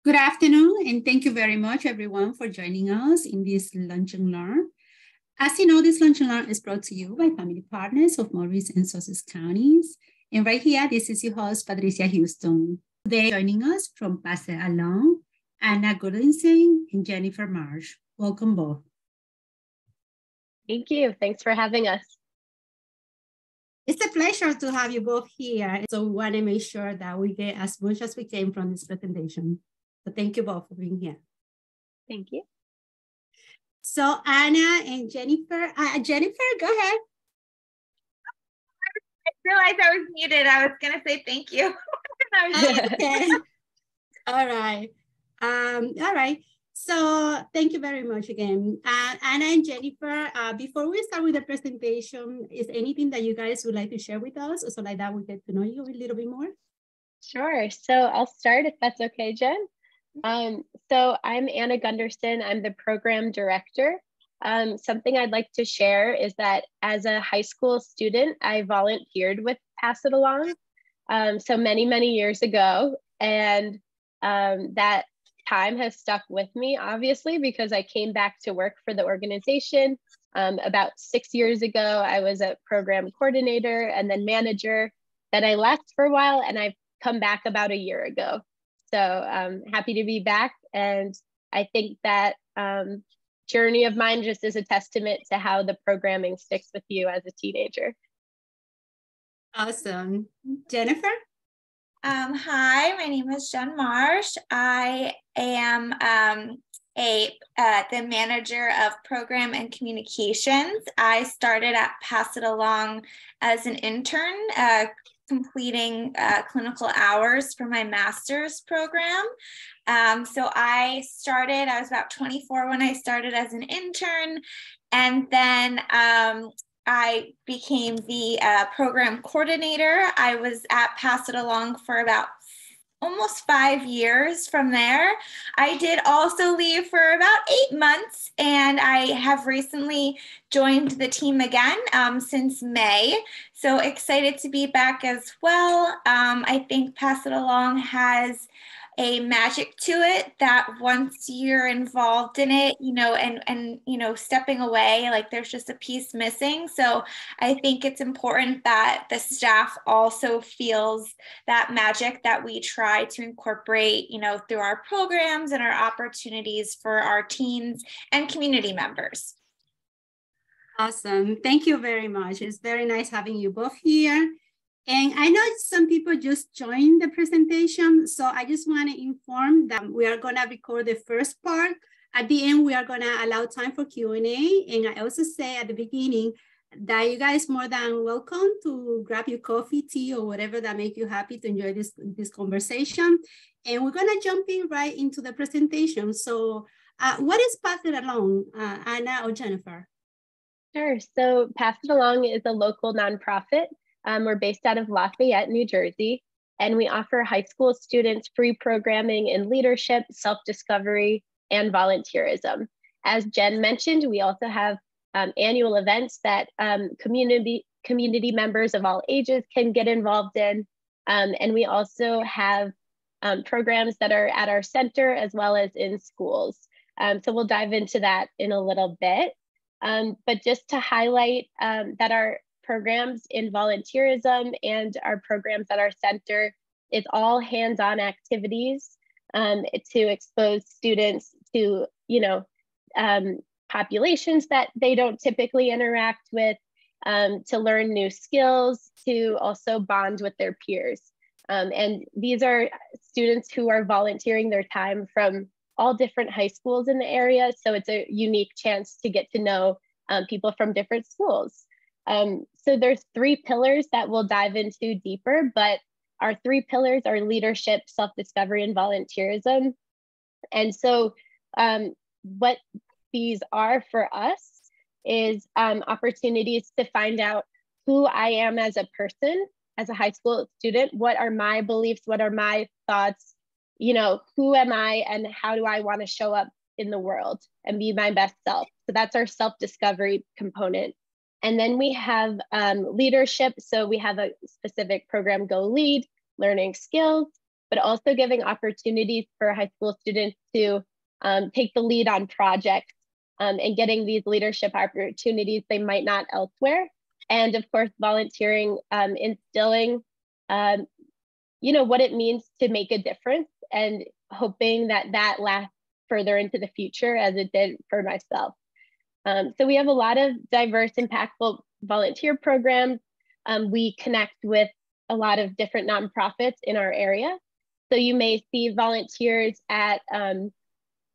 Good afternoon, and thank you very much, everyone, for joining us in this Lunch and Learn. As you know, this Lunch and Learn is brought to you by family partners of Morris and Sussex counties. And right here, this is your host, Patricia Houston. Today, joining us from Pass It Along, Anna Gundersen and Jennifer Marsh. Welcome both. Thank you. Thanks for having us. It's a pleasure to have you both here. So we want to make sure that we get as much as we can from this presentation. So thank you both for being here. Thank you. So Anna and Jennifer, go ahead. I realized I was muted. I was going to say thank you. Okay. All right. All right. So thank you very much again. Anna and Jennifer, before we start with the presentation, is anything that you guys would like to share with us? So like that we get to know you a little bit more? Sure. So I'll start if that's okay, Jen. So I'm Anna Gundersen. I'm the program director. Something I'd like to share is that as a high school student, I volunteered with Pass It Along so many years ago. And that time has stuck with me, obviously, because I came back to work for the organization. About 6 years ago, I was a program coordinator and then manager. Then I left for a while and I've come back about a year ago. So I'm happy to be back. And I think that journey of mine just is a testament to how the programming sticks with you as a teenager. Awesome. Jennifer? Hi, my name is Jen Marsh. I am the manager of program and communications. I started at Pass It Along as an intern, completing clinical hours for my master's program. So I was about 24 when I started as an intern, and then I became the program coordinator. I was at Pass It Along for about almost 5 years from there. I did also leave for about 8 months, and I have recently joined the team again since May. So excited to be back as well. I think Pass It Along has a magic to it that once you're involved in it, and stepping away, like there's just a piece missing. So I think it's important that the staff also feels that magic that we try to incorporate, through our programs and our opportunities for our teens and community members. Awesome. Thank you very much. It's very nice having you both here. And I know some people just joined the presentation, so I just want to inform that we are going to record the first part. At the end, we are going to allow time for Q&A. And I also say at the beginning that you guys are more than welcome to grab your coffee, tea, or whatever that makes you happy to enjoy this conversation. And we're going to jump in right into the presentation. So what is Pass It Along, Anna or Jennifer? Sure. So Pass It Along is a local nonprofit. We're based out of Lafayette, New Jersey, and we offer high school students free programming in leadership, self-discovery, and volunteerism. As Jen mentioned, we also have annual events that community members of all ages can get involved in. And we also have programs that are at our center as well as in schools. So we'll dive into that in a little bit. But just to highlight that our programs in volunteerism and our programs at our center, it's all hands-on activities to expose students to, populations that they don't typically interact with, to learn new skills, to also bond with their peers. And these are students who are volunteering their time from all different high schools in the area. So it's a unique chance to get to know people from different schools. So there's 3 pillars that we'll dive into deeper, but our 3 pillars are leadership, self-discovery, and volunteerism. And so what these are for us is opportunities to find out who I am as a person, as a high school student. What are my beliefs? What are my thoughts? Who am I and how do I want to show up in the world and be my best self? So that's our self-discovery component. And then we have leadership. So we have a specific program, Go Lead, learning skills. but also giving opportunities for high school students to take the lead on projects and getting these leadership opportunities they might not elsewhere. And of course, volunteering, instilling, what it means to make a difference, and hoping that lasts further into the future as it did for myself. So we have a lot of diverse, impactful volunteer programs. We connect with a lot of different nonprofits in our area. So you may see volunteers at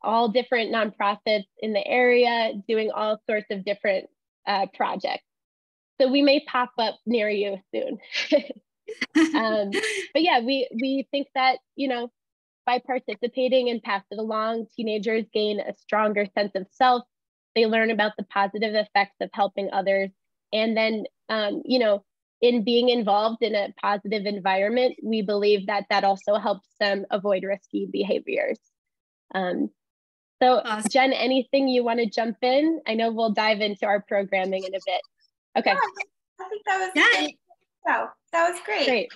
all different nonprofits in the area doing all sorts of different projects. So we may pop up near you soon. But yeah, we think that, by participating and pass it along, teenagers gain a stronger sense of self. They learn about the positive effects of helping others. And then, in being involved in a positive environment, we believe that also helps them avoid risky behaviors. So Awesome. Jen, anything you want to jump in? I know we'll dive into our programming in a bit. Okay. Yeah, I think that was good. So that was great.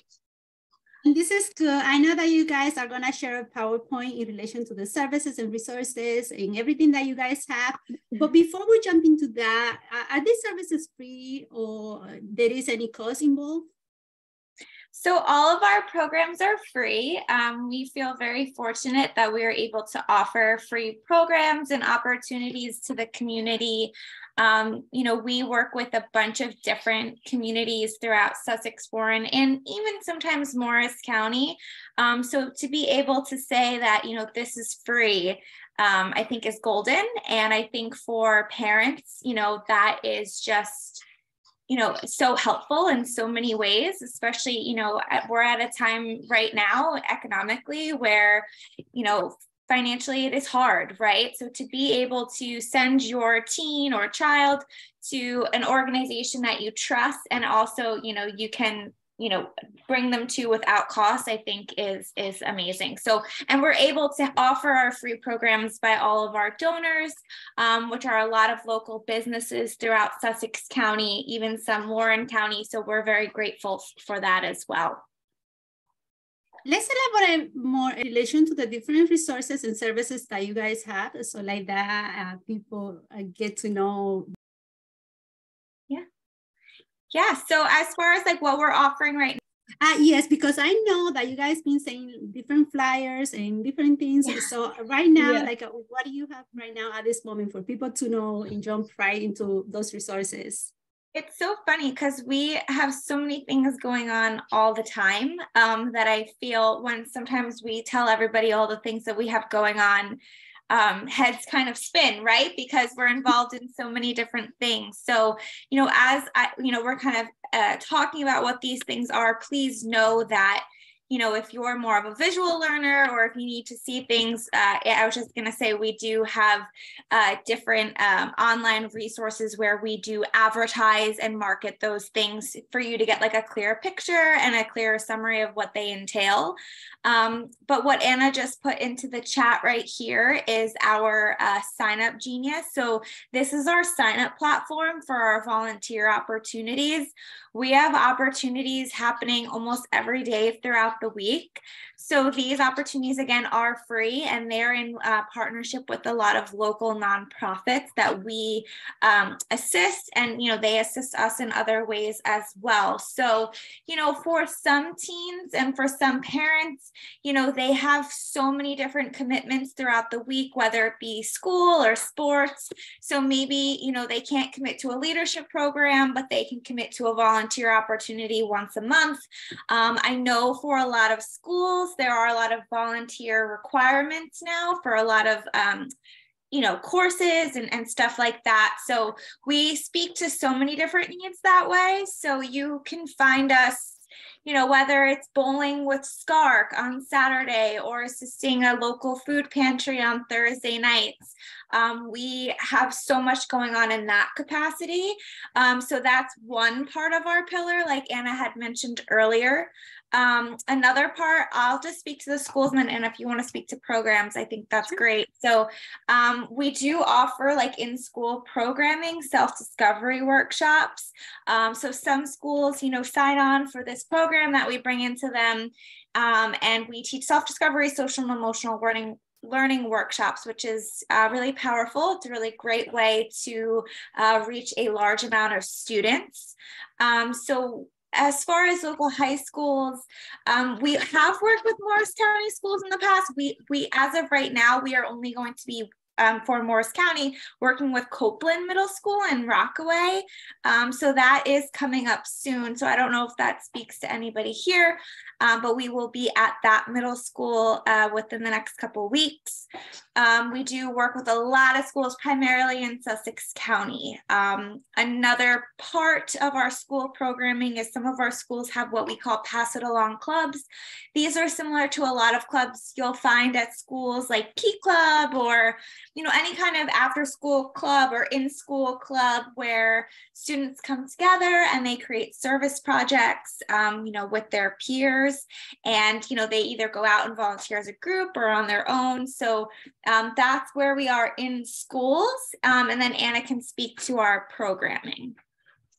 And this is good. I know that you guys are going to share a PowerPoint in relation to the services and resources and everything that you guys have. But before we jump into that, are these services free, or there is any cost involved? So all of our programs are free. We feel very fortunate that we are able to offer free programs and opportunities to the community. We work with a bunch of different communities throughout Sussex, Warren, and even sometimes Morris County. So to be able to say that, this is free, I think is golden. And I think for parents, that is just, so helpful in so many ways, especially, we're at a time right now economically where, financially it is hard, right? So to be able to send your teen or child to an organization that you trust, and also, you can, bring them to without cost, I think is amazing. So, and we're able to offer our free programs by all of our donors, which are a lot of local businesses throughout Sussex County, even some Warren County. So we're very grateful for that as well. Let's elaborate more in relation to the different resources and services that you guys have. So like that, people get to know. Yeah. So as far as like what we're offering right now. Yes, because I know that you guys been saying different flyers and different things. Yeah. So right now, what do you have right now at this moment for people to know and jump right into those resources? It's so funny because we have so many things going on all the time that I feel when sometimes we tell everybody all the things that we have going on, heads kind of spin, right? Because we're involved in so many different things. So, we're kind of talking about what these things are, please know that, if you're more of a visual learner or if you need to see things, I was just going to say we do have different online resources where we do advertise and market those things for you to get like a clear picture and a clear summary of what they entail. But what Anna just put into the chat right here is our Sign Up Genius. So this is our sign up platform for our volunteer opportunities. We have opportunities happening almost every day throughout the week. So these opportunities, again, are free, and they're in partnership with a lot of local nonprofits that we assist, and, they assist us in other ways as well. So, for some teens and for some parents, they have so many different commitments throughout the week, whether it be school or sports. So maybe, they can't commit to a leadership program, but they can commit to a volunteer opportunity once a month. I know for a lot of schools, there are a lot of volunteer requirements now for a lot of courses and stuff like that. So we speak to so many different needs that way. So you can find us, whether it's bowling with Skark on Saturday or assisting a local food pantry on Thursday nights. We have so much going on in that capacity. So that's one part of our pillar, like Anna had mentioned earlier. Another part, I'll just speak to the schools, and if you want to speak to programs, I think that's great. So we do offer like in-school programming, self-discovery workshops. So some schools, sign on for this program that we bring into them, And we teach self-discovery, social and emotional learning workshops, which is really powerful. It's a really great way to reach a large amount of students. So as far as local high schools, we have worked with Morris County schools in the past. We as of right now, we are only going to be for Morris County, working with Copeland Middle School in Rockaway. So that is coming up soon. So I don't know if that speaks to anybody here, but we will be at that middle school within the next couple of weeks. We do work with a lot of schools, primarily in Sussex County. Another part of our school programming is some of our schools have what we call Pass It Along clubs. These are similar to a lot of clubs you'll find at schools like Key Club or any kind of after school club or in school club where students come together and they create service projects, with their peers. And, they either go out and volunteer as a group or on their own. So that's where we are in schools. And then Anna can speak to our programming.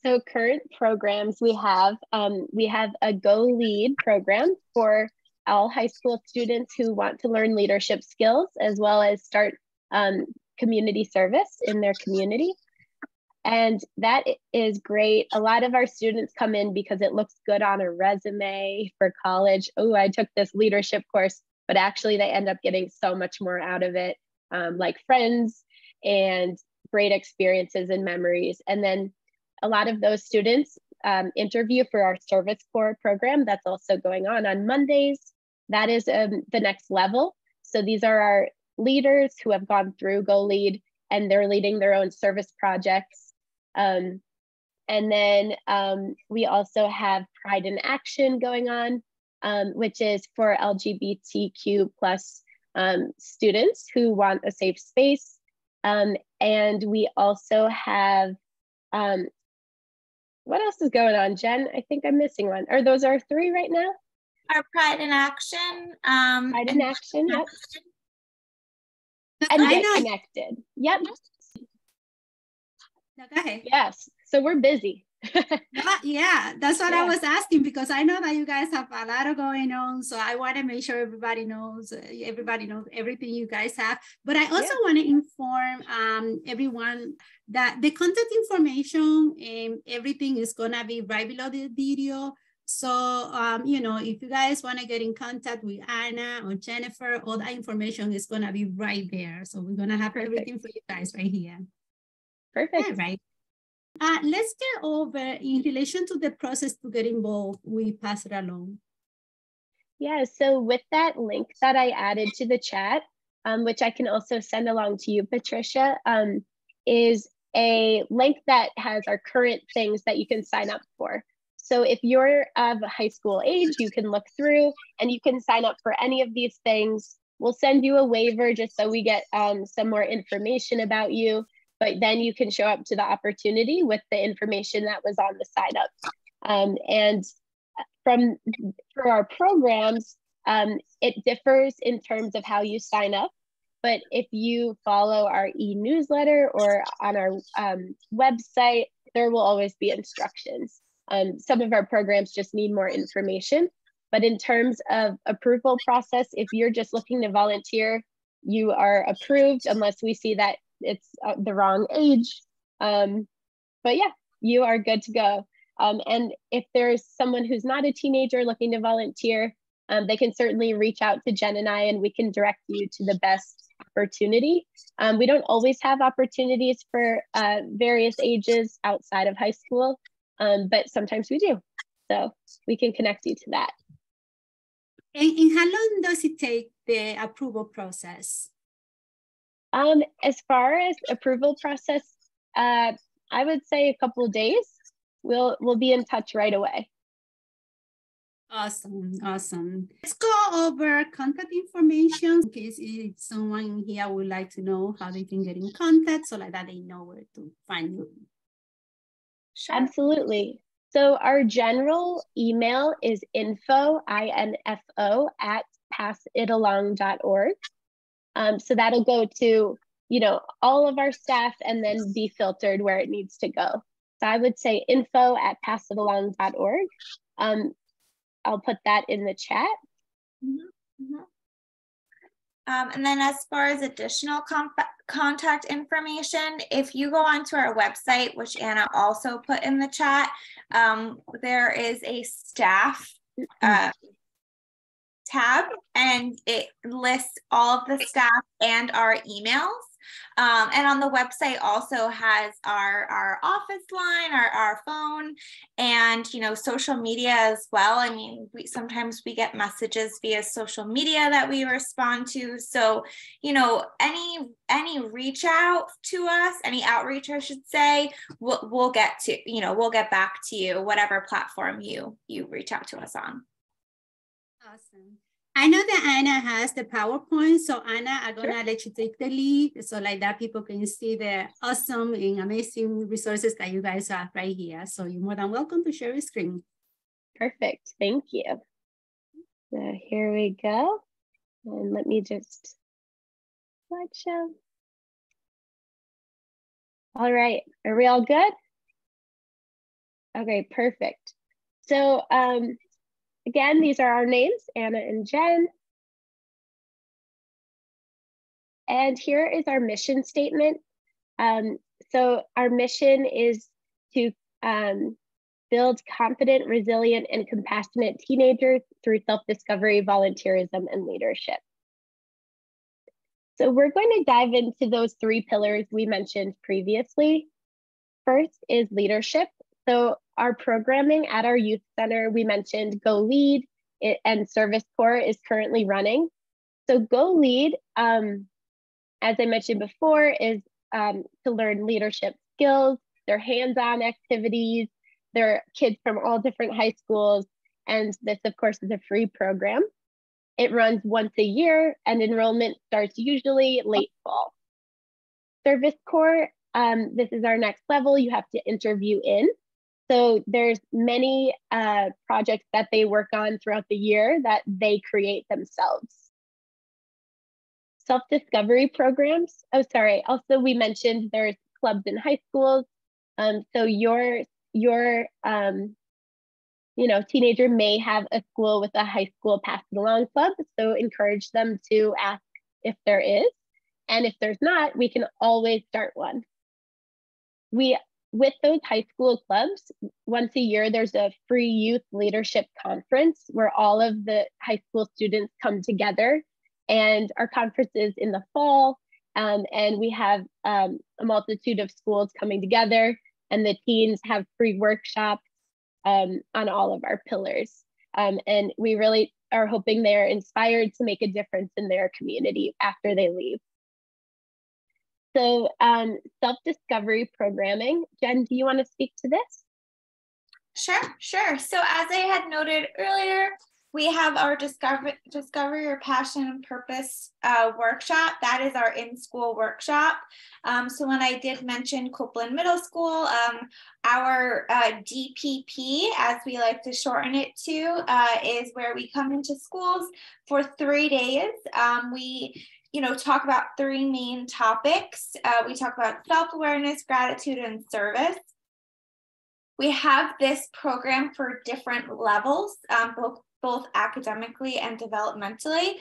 So current programs we have a Go Lead program for all high school students who want to learn leadership skills, as well as start community service in their community. And that is great. A lot of our students come in because it looks good on a resume for college. Oh, I took this leadership course, but actually they end up getting so much more out of it, like friends and great experiences and memories. And then a lot of those students interview for our Service Corps program that's also going on Mondays. That is the next level. So these are our leaders who have gone through Go Lead, and they're leading their own service projects. And then we also have Pride in Action going on, which is for LGBTQ plus students who want a safe space. And we also have, what else is going on, Jen? I think I'm missing one. Are those our three right now? Our Pride in Action. Pride in Action, yep. And Get Connected. Yep. No, go ahead. Yes. So we're busy. Yeah, that's what I was asking, because I know that you guys have a lot going on. So I want to make sure everybody knows everything you guys have. But I also want to inform everyone that the contact information and everything is going to be right below the video. So, if you guys want to get in contact with Anna or Jennifer, all that information is going to be right there. So we're going to have everything for you guys right here. Perfect. All right. Let's get over in relation to the process to get involved with Pass It Along. Yeah, so with that link that I added to the chat, which I can also send along to you, Patricia, is a link that has our current things that you can sign up for. So if you're of high school age, you can look through and you can sign up for any of these things. We'll send you a waiver just so we get some more information about you, but then you can show up to the opportunity with the information that was on the sign up. And for our programs, it differs in terms of how you sign up. But if you follow our e-newsletter or on our website, there will always be instructions. Some of our programs just need more information, but in terms of approval process, if you're just looking to volunteer, you are approved unless we see that it's the wrong age. But yeah, you are good to go. And if there's someone who's not a teenager looking to volunteer, they can certainly reach out to Jen and I, and we can direct you to the best opportunity. We don't always have opportunities for various ages outside of high school. But sometimes we do. So we can connect you to that. And how long does it take, the approval process? As far as approval process, I would say a couple of days. We'll be in touch right away. Awesome. Let's go over contact information in case if someone here would like to know how they can get in contact, so like that they know where to find you. Sure. Absolutely. So our general email is info@passitalong.org. So that'll go to, all of our staff and then be filtered where it needs to go. So I would say info@passitalong.org. I'll put that in the chat. And then as far as additional contact information, if you go onto our website, which Anna also put in the chat, there is a staff tab, and it lists all of the staff and our emails. And on the website also has our office line, our phone, and social media as well. I mean, sometimes we get messages via social media that we respond to. So any reach out to us, any outreach I should say, we'll get to, we'll get back to you, whatever platform you reach out to us on. Awesome. I know that Anna has the PowerPoint, so Anna, I'm gonna let you take the lead, so like that people can see the awesome and amazing resources that you guys have right here. So you're more than welcome to share your screen. Perfect, thank you. So here we go, and let me just slideshow. All right, are we all good? Okay, perfect. So again, these are our names, Anna and Jen. And here is our mission statement. So our mission is to build confident, resilient, and compassionate teenagers through self-discovery, volunteerism, and leadership. So we're going to dive into those 3 pillars we mentioned previously. First is leadership. So our programming at our youth center, we mentioned Go Lead, and Service Corps is currently running. So Go Lead, as I mentioned before, is to learn leadership skills. They're hands-on activities. They're kids from all different high schools. And this, of course, is a free program. It runs once a year, and enrollment starts usually late fall. Service Corps, this is our next level. You have to interview in. So there's many projects that they work on throughout the year that they create themselves. Self-discovery programs. Oh, sorry. Also, we mentioned there's clubs in high schools. So your teenager may have a school with a high school pass it along club. So encourage them to ask if there is. And if there's not, we can always start one. With those high school clubs, once a year, there's a free youth leadership conference where all of the high school students come together. And our conference is in the fall, and we have a multitude of schools coming together, and the teens have free workshops on all of our pillars. And we really are hoping they're inspired to make a difference in their community after they leave. So self-discovery programming. Jen, do you want to speak to this? Sure. So as I had noted earlier, we have our Discover Your Passion and Purpose workshop. That is our in-school workshop. So when I did mention Copeland Middle School, our DPP, as we like to shorten it to, is where we come into schools for 3 days. We talk about 3 main topics. We talk about self-awareness, gratitude, and service. We have this program for different levels, both academically and developmentally.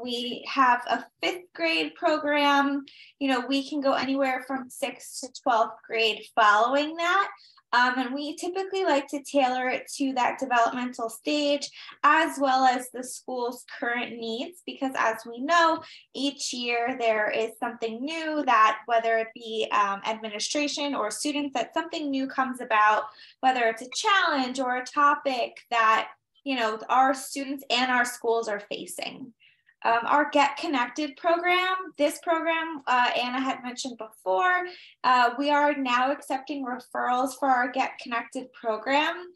We have a 5th grade program. We can go anywhere from 6th to 12th grade following that. And we typically like to tailor it to that developmental stage as well as the school's current needs, because as we know, each year there is something new that, whether it be administration or students, that something new comes about, whether it's a challenge or a topic that our students and our schools are facing. Our Get Connected program, this program Anna had mentioned before, we are now accepting referrals for our Get Connected program.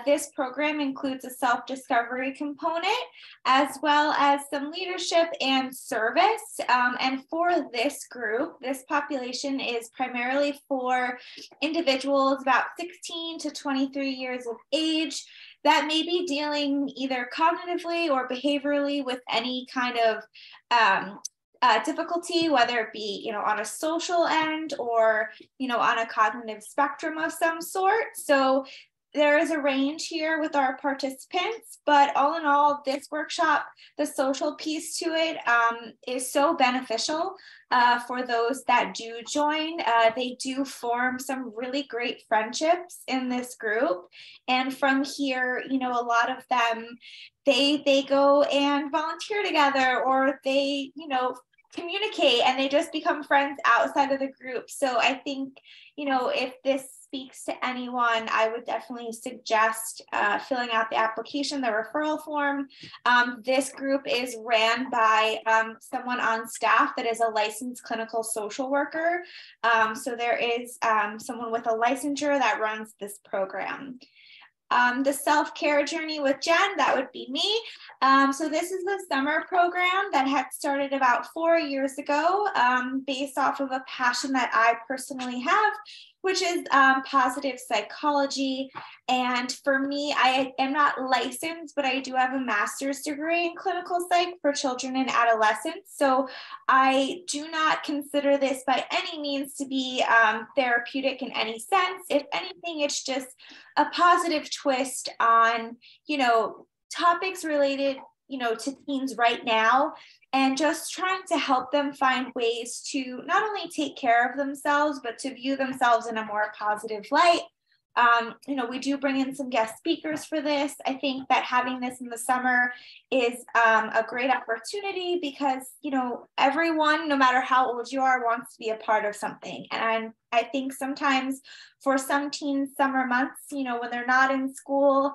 This program includes a self-discovery component as well as some leadership and service. And for this group, this population is primarily for individuals about 16 to 23 years of age that may be dealing either cognitively or behaviorally with any kind of difficulty, whether it be, on a social end or, on a cognitive spectrum of some sort. So there is a range here with our participants, but all in all, this workshop, the social piece to it is so beneficial for those that do join. They do form some really great friendships in this group. And from here, you know, a lot of them, they go and volunteer together, or they, you know, communicate and they just become friends outside of the group. So I think, you know, if this speaks to anyone, I would definitely suggest filling out the application, the referral form. This group is ran by someone on staff that is a licensed clinical social worker. So there is someone with a licensure that runs this program. The self-care journey with Jen, that would be me. So this is the summer program that had started about 4 years ago, based off of a passion that I personally have, which is positive psychology. And for me, I am not licensed, but I do have a master's degree in clinical psych for children and adolescents. So I do not consider this by any means to be therapeutic in any sense. If anything, it's just a positive twist on, you know, topics related, you know, to teens right now, and just trying to help them find ways to not only take care of themselves, but to view themselves in a more positive light. You know, we do bring in some guest speakers for this. I think that having this in the summer is a great opportunity because, you know, everyone, no matter how old you are, wants to be a part of something. And I think sometimes for some teens, summer months, you know, when they're not in school,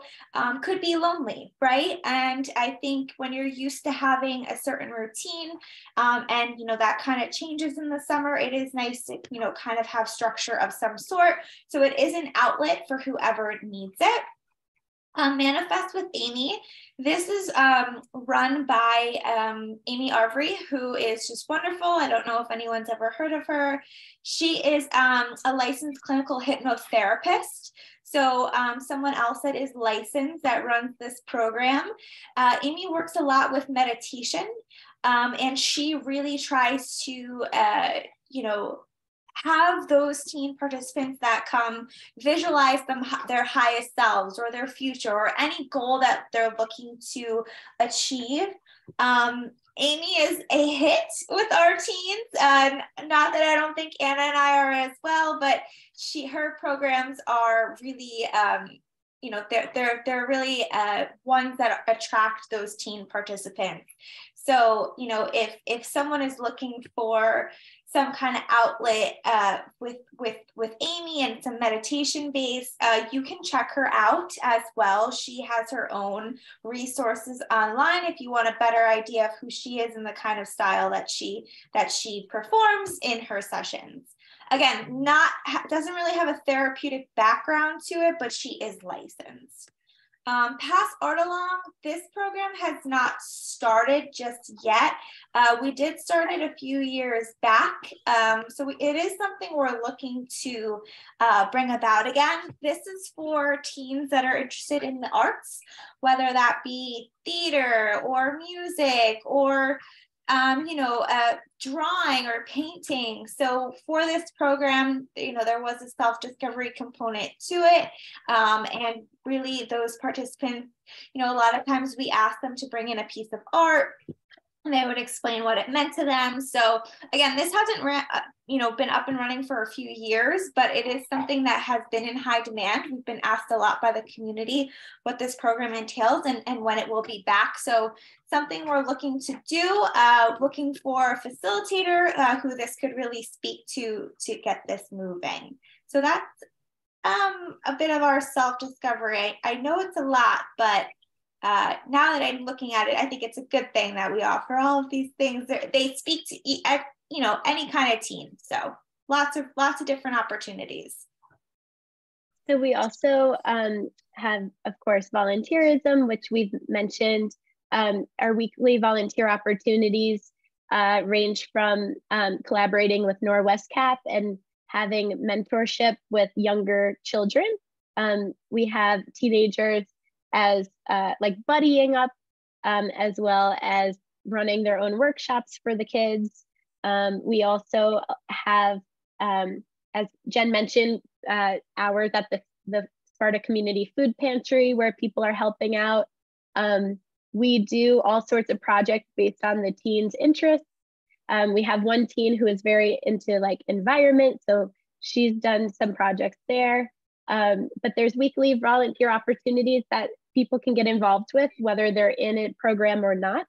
could be lonely, right? And I think when you're used to having a certain routine and, you know, that kind of changes in the summer, it is nice to, you know, kind of have structure of some sort. So it is an outlet for whoever needs it. Manifest with Amy. This is run by Amy Arvery, who is just wonderful. I don't know if anyone's ever heard of her. She is a licensed clinical hypnotherapist. So someone else that is licensed that runs this program. Amy works a lot with meditation, and she really tries to, you know, have those teen participants that come visualize their highest selves or their future or any goal that they're looking to achieve. Amy is a hit with our teens. Not that I don't think Anna and I are as well, but her programs are really, you know, they're really ones that attract those teen participants. So, you know, if someone is looking for some kind of outlet with Amy and some meditation base, you can check her out as well. She has her own resources online if you want a better idea of who she is and the kind of style that she performs in her sessions. Again, doesn't really have a therapeutic background to it, but she is licensed. Pass Art Along, this program has not started just yet. We did start it a few years back. So it is something we're looking to bring about again. This is for teens that are interested in the arts, whether that be theater or music or you know, drawing or painting. So for this program, you know, there was a self-discovery component to it. And really those participants, you know, a lot of times we ask them to bring in a piece of art and they would explain what it meant to them. So again, this hasn't you know, been up and running for a few years, but it is something that has been in high demand. We've been asked a lot by the community what this program entails and when it will be back. So something we're looking to do, looking for a facilitator who this could really speak to get this moving. So that's a bit of our self-discovery. I know it's a lot, but now that I'm looking at it, I think it's a good thing that we offer all of these things. They speak to, you know, any kind of teen. So lots of different opportunities. So we also have, of course, volunteerism, which we've mentioned. Our weekly volunteer opportunities range from collaborating with Norwest Cap and having mentorship with younger children. We have teenagers as like buddying up, as well as running their own workshops for the kids. We also have, as Jen mentioned, hours at the Sparta Community Food Pantry, where people are helping out. We do all sorts of projects based on the teens' interests. We have one teen who is very into like environment, so she's done some projects there. But there's weekly volunteer opportunities that people can get involved with, whether they're in a program or not.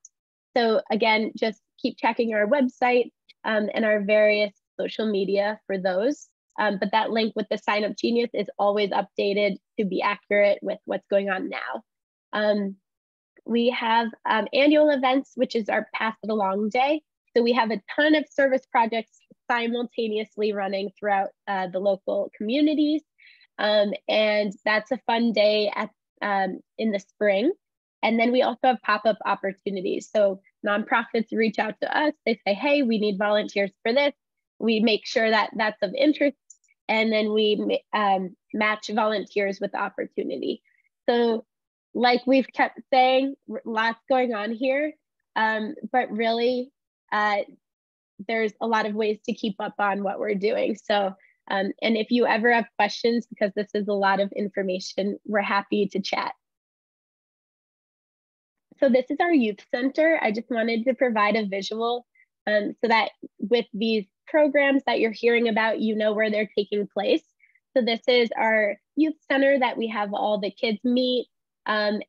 So again, just keep checking our website and our various social media for those. But that link with the Sign Up Genius is always updated to be accurate with what's going on now. We have annual events, which is our Pass It Along Day. So we have a ton of service projects simultaneously running throughout the local communities. And that's a fun day in the spring. And then we also have pop-up opportunities. So nonprofits reach out to us. They say, hey, we need volunteers for this. We make sure that that's of interest. And then we match volunteers with the opportunity. So like we've kept saying, lots going on here, but really there's a lot of ways to keep up on what we're doing. So, and if you ever have questions, because this is a lot of information, we're happy to chat. So this is our youth center. I just wanted to provide a visual so that with these programs that you're hearing about, you know where they're taking place. So this is our youth center that we have all the kids meet. And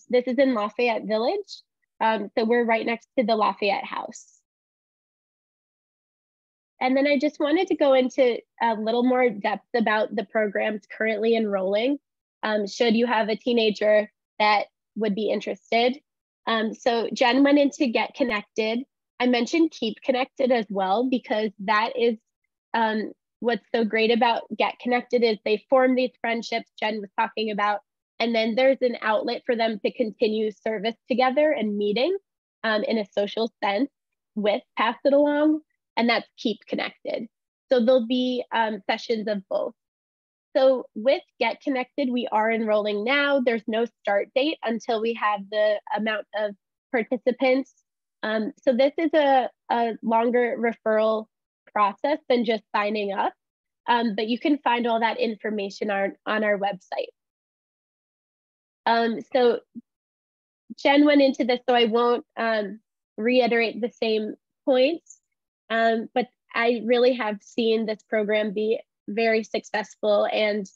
this is in Lafayette Village. So we're right next to the Lafayette House. And then I just wanted to go into a little more depth about the programs currently enrolling, should you have a teenager that would be interested. So Jen went into Get Connected. I mentioned Keep Connected as well, because that is what's so great about Get Connected is they form these friendships Jen was talking about, and then there's an outlet for them to continue service together and meeting in a social sense with Pass It Along, and that's Keep Connected. So there'll be sessions of both. So with Get Connected, we are enrolling now. There's no start date until we have the amount of participants. So this is a longer referral process than just signing up, but you can find all that information on our website. So Jen went into this, so I won't reiterate the same points, but I really have seen this program be very successful, and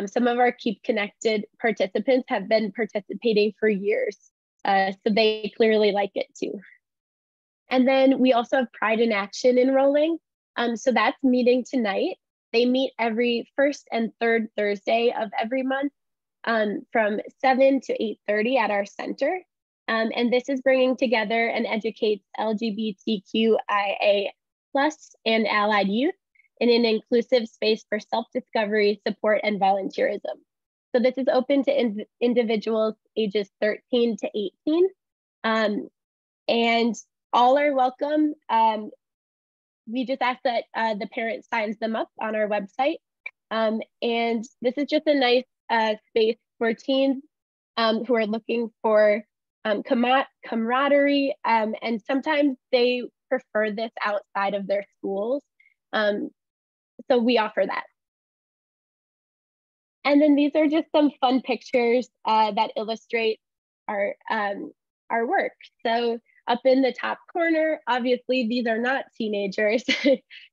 some of our Keep Connected participants have been participating for years, so they clearly like it too. And then we also have Pride in Action enrolling, so that's meeting tonight. They meet every first and third Thursday of every month from 7 to 8:30 at our center, and this is bringing together and educates LGBTQIA+ and allied youth in an inclusive space for self-discovery, support, and volunteerism. So this is open to individuals ages 13 to 18, and all are welcome. We just ask that the parent signs them up on our website. And this is just a nice space for teens who are looking for camaraderie, and sometimes they prefer this outside of their schools. So we offer that. And then these are just some fun pictures that illustrate our work. So up in the top corner, obviously these are not teenagers.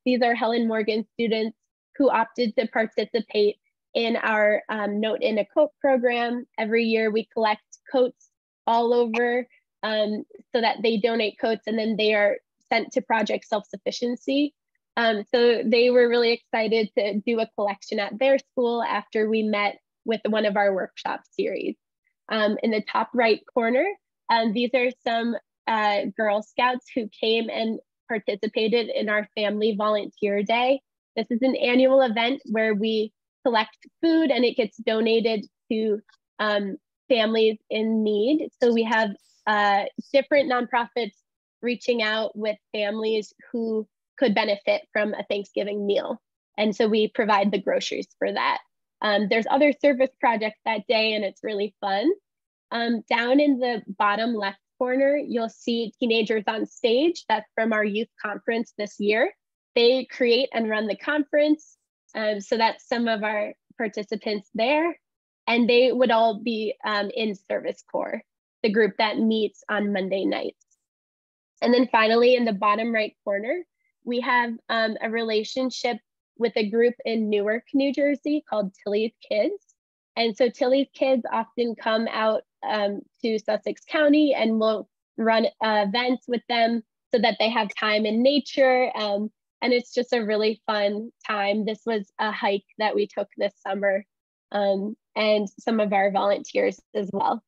These are Helen Morgan students who opted to participate in our Note in a Coat program. Every year we collect coats all over so that they donate coats, and then they are sent to Project Self-Sufficiency. So they were really excited to do a collection at their school after we met with one of our workshop series. In the top right corner, these are some Girl Scouts who came and participated in our Family Volunteer Day. This is an annual event where we collect food and it gets donated to families in need. So we have different nonprofits reaching out with families who could benefit from a Thanksgiving meal. And so we provide the groceries for that. There's other service projects that day, and it's really fun. Down in the bottom left corner, you'll see Teenagers on Stage. That's from our youth conference this year. They create and run the conference. So that's some of our participants there. And they would all be in Service Corps, the group that meets on Monday nights. And then finally, in the bottom right corner, we have a relationship with a group in Newark, New Jersey called Tilly's Kids. And so Tilly's Kids often come out to Sussex County, and we'll run events with them so that they have time in nature. And it's just a really fun time. This was a hike that we took this summer, and some of our volunteers as well.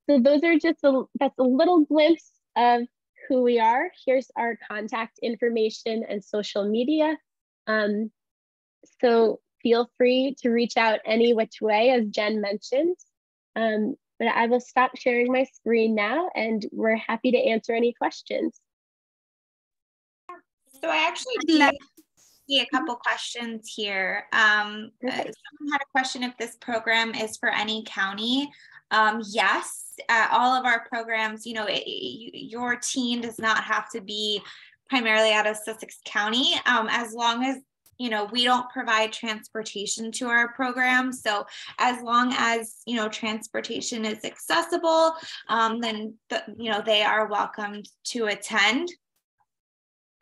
So those are just that's a little glimpse of who we are. Here's our contact information and social media. So feel free to reach out any which way, as Jen mentioned. But I will stop sharing my screen now, and we're happy to answer any questions. So I actually do see a couple questions here. Someone had a question if this program is for any county. Yes, all of our programs, you know, your teen does not have to be primarily out of Sussex County, as long as, you know, we don't provide transportation to our program. So as long as, you know, transportation is accessible, then, you know, they are welcomed to attend.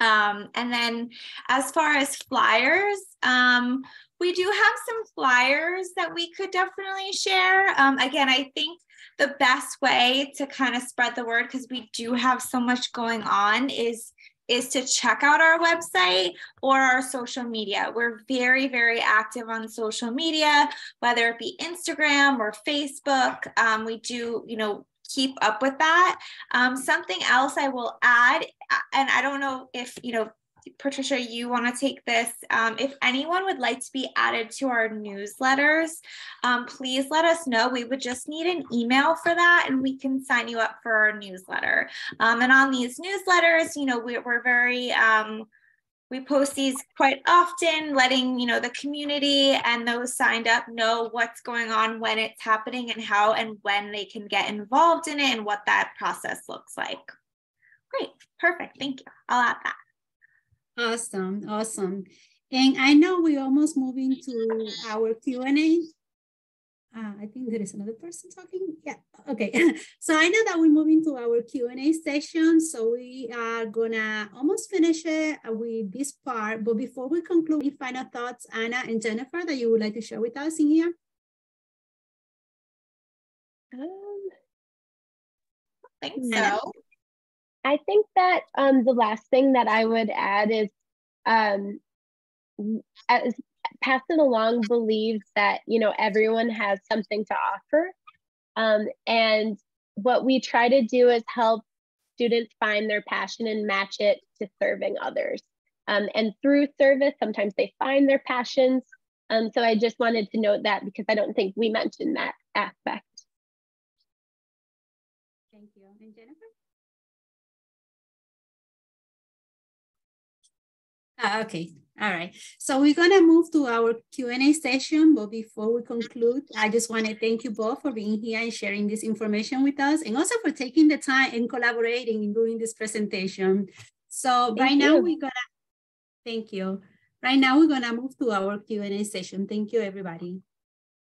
And then as far as flyers, we do have some flyers that we could definitely share. Again, I think the best way to kind of spread the word, because we do have so much going on, is to check out our website or our social media. We're very, very active on social media, whether it be Instagram or Facebook. We do, you know, keep up with that. Something else I will add, and I don't know if, you know, Patricia, you want to take this. If anyone would like to be added to our newsletters, please let us know. We would just need an email for that, and we can sign you up for our newsletter. And on these newsletters, you know, we're very, we post these quite often, letting, you know, the community and those signed up know what's going on, when it's happening, and how and when they can get involved in it, and what that process looks like. Great, perfect, thank you. I'll add that. Awesome, awesome. And I know we're almost moving to our Q&A. I think there is another person talking. Yeah, okay. So I know that we're moving to our Q&A session. So we are gonna almost finish it with this part. But before we conclude, any final thoughts, Anna and Jennifer, that you would like to share with us in here? I think so. I think that the last thing that I would add is, as Pass It Along believes that, you know, everyone has something to offer. And what we try to do is help students find their passion and match it to serving others. And through service, sometimes they find their passions. So I just wanted to note that, because I don't think we mentioned that aspect. Thank you. And Jennifer? Okay, all right. So we're gonna move to our Q&A session, but before we conclude, I just want to thank you both for being here and sharing this information with us, and also for taking the time and collaborating in doing this presentation. So right now we're gonna, thank you. Right now we're gonna move to our Q&A session. Thank you, everybody.